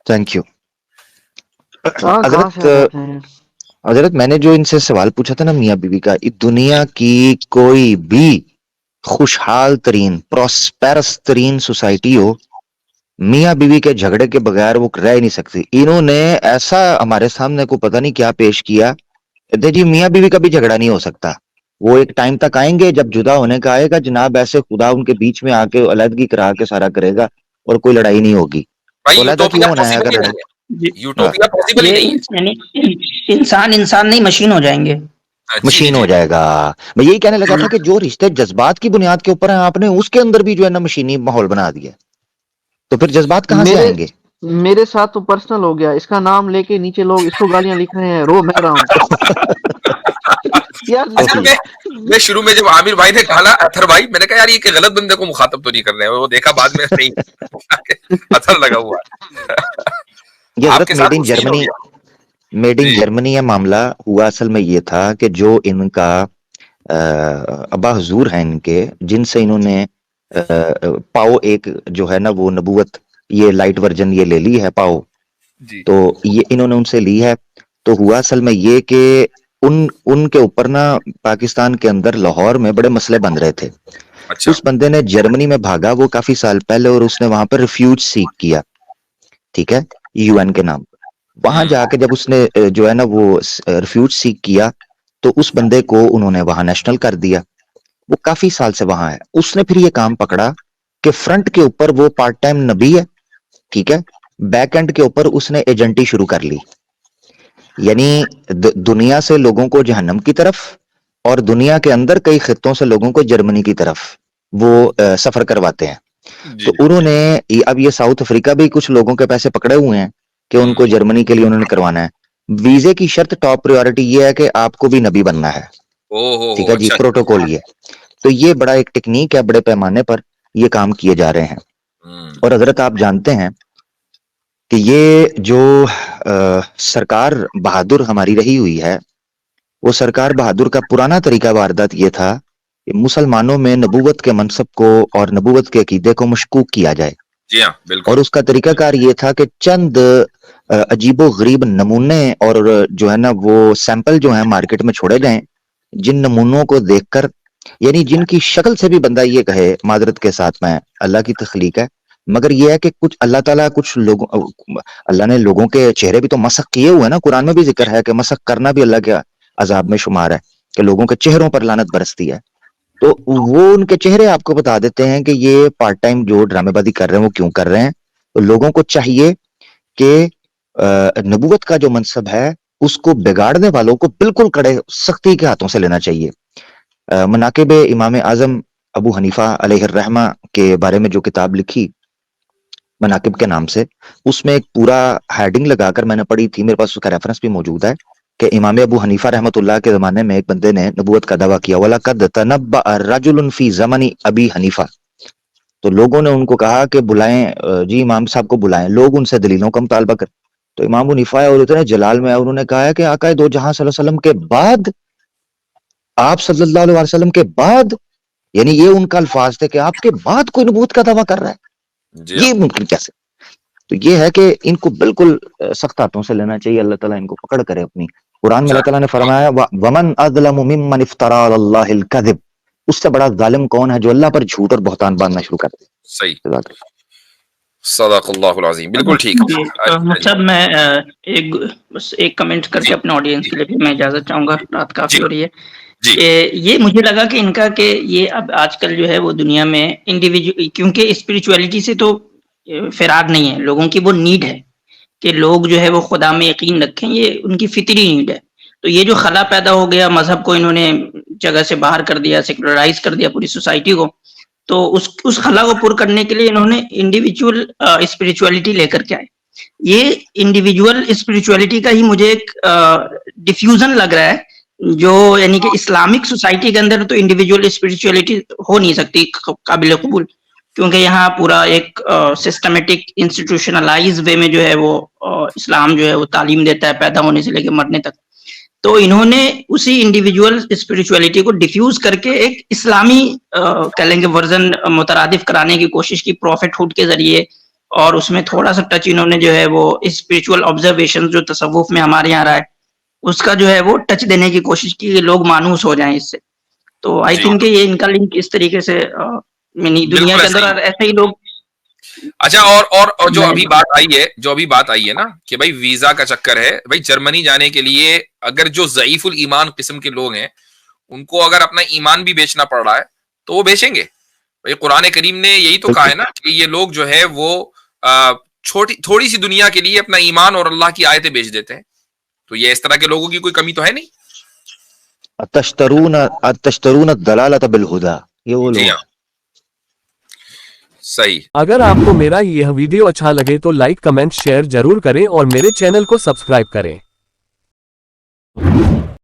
Thank you. کہاں سے حضرت آتے ہیں؟ حضرت میں نے جو ان سے سوال پوچھا تھا نا میاں بیوی کا، دنیا کی کوئی بھی خوشحال ترین پراسپیرس ترین سوسائٹی ہو، میاں بیوی کے جھگڑے کے بغیر وہ رہ ہی نہیں سکتی. انہوں نے ایسا ہمارے سامنے کو پتہ نہیں کیا پیش کیا، جی میاں بیوی کا بھی جھگڑا نہیں ہو سکتا. وہ ایک ٹائم تک آئیں گے جب جدا ہونے کا آئے گا جناب، ایسے خدا ان کے بیچ میں آ کے علیحدگی کرا کے سارا کرے گا اور کوئی لڑائی نہیں ہوگی. بھائی تو علیحدہ یوٹوپیا کیوں ہونا ہے پاسبل اگر ہی لڑائی؟ نہیں ہے، جی یوٹوپیا پاسبل ہی یہ نہیں ہے. یعنی انسان نہیں مشین ہو جائیں گے. جی مشین جی ہو جائے گا. میں یہی کہنے لگا تھا کہ جو رشتے جذبات کی بنیاد کے اوپر ہیں آپ نے اس کے اندر بھی جو ہے نا مشینی ماحول بنا دیا، تو پھر جذبات کہاں سے آئیں گے؟ میرے ساتھ تو پرسنل ہو گیا، اس کا نام لے کے نیچے لوگ اس کو گالیاں لکھ رہے ہیں، رو میں رہا ہوں یار. اچھا میں شروع میں جب عامر بھائی نے کہا اطہر بھائی، میں نے کہا یار یہ کہ غلط بندے کو مخاطب تو نہیں کر رہے ہیں، وہ دیکھا بعد میں نہیں اثر لگا ہوا یہ آپ حضرت کے میڈ ساتھ ان وہ سین ہو جرمنی، گیا. میڈ ان جی جرمنی یہ معاملہ ہوا. اصل میں یہ تھا کہ جو ان کا ابا حضور ہیں ان کے، جن سے انہوں نے پاؤ ایک جو ہے نا وہ نبوت، یہ لائٹ ورژن یہ لے لی ہے پاؤ، جی تو یہ انہوں نے ان سے لی ہے. تو ہوا اصل میں یہ کہ ان کے اوپر نا پاکستان کے اندر لاہور میں بڑے مسئلے بن رہے تھے. اچھا اس بندے نے جرمنی میں بھاگا، وہ کافی سال پہلے، اور اس نے وہاں پر ریفیوج سیک کیا، ٹھیک ہے، یو این کے نام. وہاں جا کے جب اس نے جو ہے نا وہ ریفیوج سیک کیا تو اس بندے کو انہوں نے وہاں نیشنل کر دیا. وہ کافی سال سے وہاں ہے. اس نے پھر یہ کام پکڑا کہ فرنٹ کے اوپر وہ پارٹ ٹائم نبی ہے، ٹھیک ہے، بیک اینڈ کے اوپر اس نے ایجنٹی شروع کر لی، یعنی دنیا سے لوگوں کو جہنم کی طرف اور دنیا کے اندر کئی خطوں سے لوگوں کو جرمنی کی طرف وہ سفر کرواتے ہیں. جی تو انہوں نے اب یہ ساؤتھ افریقہ بھی کچھ لوگوں کے پیسے پکڑے ہوئے ہیں کہ ان کو جرمنی کے لیے انہوں نے کروانا ہے. ویزے کی شرط ٹاپ پریورٹی یہ ہے کہ آپ کو بھی نبی بننا ہے، ٹھیک ہے جی، اچھا. پروٹوکول یہ. تو یہ بڑا ایک ٹیکنیک ہے، بڑے پیمانے پر یہ کام کیے جا رہے ہیں. اور حضرت آپ جانتے ہیں کہ یہ جو سرکار بہادر ہماری رہی ہوئی ہے، وہ سرکار بہادر کا پرانا طریقہ واردات یہ تھا کہ مسلمانوں میں نبوت کے منصب کو اور نبوت کے عقیدے کو مشکوک کیا جائے. جی ہاں بالکل. اور اس کا طریقہ کار یہ تھا کہ چند عجیب و غریب نمونے اور جو ہے نا وہ سیمپل جو ہیں مارکیٹ میں چھوڑے جائیں، جن نمونوں کو دیکھ کر، یعنی جن کی شکل سے بھی بندہ یہ کہے معذرت کے ساتھ میں اللہ کی تخلیق ہے، مگر یہ ہے کہ کچھ اللہ تعالیٰ کچھ لوگوں، اللہ نے لوگوں کے چہرے بھی تو مسخ کیے ہوئے نا. قرآن میں بھی ذکر ہے کہ مسخ کرنا بھی اللہ کے عذاب میں شمار ہے، کہ لوگوں کے چہروں پر لعنت برستی ہے. تو وہ ان کے چہرے آپ کو بتا دیتے ہیں کہ یہ پارٹ ٹائم جو ڈرامے بازی کر رہے ہیں وہ کیوں کر رہے ہیں. تو لوگوں کو چاہیے کہ نبوت کا جو منصب ہے اس کو بگاڑنے والوں کو بالکل کڑے سختی کے ہاتھوں سے لینا چاہیے. مناقب امام اعظم ابو حنیفہ علیہ الرحمہ کے بارے میں جو کتاب لکھی مناقب کے نام سے، اس میں ایک پورا ہیڈنگ لگا کر میں نے پڑھی تھی، میرے پاس اس کا ریفرنس بھی موجود ہے، کہ امام ابو حنیفہ رحمۃ اللہ کے زمانے میں ایک بندے نے نبوت کا دعویٰ کیا، وَلَقَدْ تَنَبَّأَ رَجُلٌ فِي زَمَنِ ابی حنیفہ. تو لوگوں نے ان کو کہا کہ بلائیں جی امام صاحب کو بلائیں. لوگ ان سے دلیلوں کا مطالبہ کر، تو امام حنیفہ اور اتنے جلال میں انہوں نے کہا ہے کہ آقا دو جہاں صلی اللہ علیہ وسلم کے بعد، آپ صلی اللہ علیہ وسلم کے بعد، یعنی یہ ان کا الفاظ تھے کہ آپ کے بعد کوئی نبوت کا دعویٰ کر رہا ہے، یہ ممکن کیسے؟ تو یہ ہے کہ ان کو بالکل سخت ہاتھوں سے لینا چاہیے. اللہ تعالیٰ ان کو پکڑ کرے اپنی. قرآن میں اللہ تعالیٰ نے فرمایا وَمَنْ أَظْلَمُ مِمَّنِ افْتَرَى عَلَى اللَّهِ الْكَذِبَ. اس سے بڑا ظالم کون ہے جو اللہ پر جھوٹ اور بہتان باندھنا شروع کر دے. صحیح. صدق اللہ العظیم. بالکل ٹھیک. جی مطلب میں بس ایک کمنٹ کر کے اپنے آڈینس کے لیے بھی میں اجازت چاہوں گا، رات کافی ہو رہی ہے. یہ مجھے لگا کہ ان کا کہ یہ اب آج کل جو ہے وہ دنیا میں انڈیویجول، کیونکہ اسپرچولیٹی سے تو فرار نہیں ہے، لوگوں کی وہ نیڈ ہے کہ لوگ جو ہے وہ خدا میں یقین رکھیں، یہ ان کی فطری نیڈ ہے. تو یہ جو خلا پیدا ہو گیا، مذہب کو انہوں نے جگہ سے باہر کر دیا، سیکولرائز کر دیا پوری سوسائٹی کو، تو اس خلا کو پر کرنے کے لیے انہوں نے انڈیویجول اسپرچولیٹی لے کر کے آئے. یہ انڈیویجول اسپرچولیٹی کا ہی مجھے ایک ڈیفیوژن لگ رہا ہے، جو یعنی کہ اسلامک سوسائٹی کے اندر تو انڈیویجول اسپرچولیٹی ہو نہیں سکتی قابل قبول، کیونکہ یہاں پورا ایک سسٹمیٹک انسٹیٹیوشنلائز وے میں جو ہے وہ اسلام جو ہے وہ تعلیم دیتا ہے پیدا ہونے سے لے کے مرنے تک. تو انہوں نے اسی انڈیویجول اسپرچولیٹی کو ڈیفیوز کر کے ایک اسلامی کہہ لیں گے ورژن مترادف کرانے کی کوشش کی پروفٹ ہوڈ کے ذریعے، اور اس میں تھوڑا سا ٹچ انہوں نے جو ہے وہ اسپرچول آبزرویشن جو تصوف میں ہمارے یہاں رہا ہے اس کا جو ہے وہ ٹچ دینے کی کوشش کی کہ لوگ مانوس ہو جائیں اس سے. تو آئی تھنک کہ یہ ان کا لنک اس طریقے سے دنیا کے اندر ایسے ہی لوگ. اچھا اور جو ابھی بات آئی ہے نا کہ بھائی ویزا کا چکر ہے، بھائی جرمنی جانے کے لیے اگر جو ضعیف الایمان قسم کے لوگ ہیں ان کو اگر اپنا ایمان بھی بیچنا پڑ رہا ہے تو وہ بیچیں گے. بھائی قرآن کریم نے یہی تو کہا ہے نا کہ یہ لوگ جو ہے وہ تھوڑی سی دنیا کے لیے اپنا ایمان اور اللہ کی آیتیں بیچ دیتے ہیں. تو یہ اس طرح کے لوگوں کی کوئی کمی تو ہے نہیں. اتشترون الضلالۃ بالہدی، یہ وہ لوگ. صحیح. اگر آپ کو میرا یہ ویڈیو اچھا لگے تو لائک کمنٹ شیئر ضرور کریں اور میرے چینل کو سبسکرائب کریں.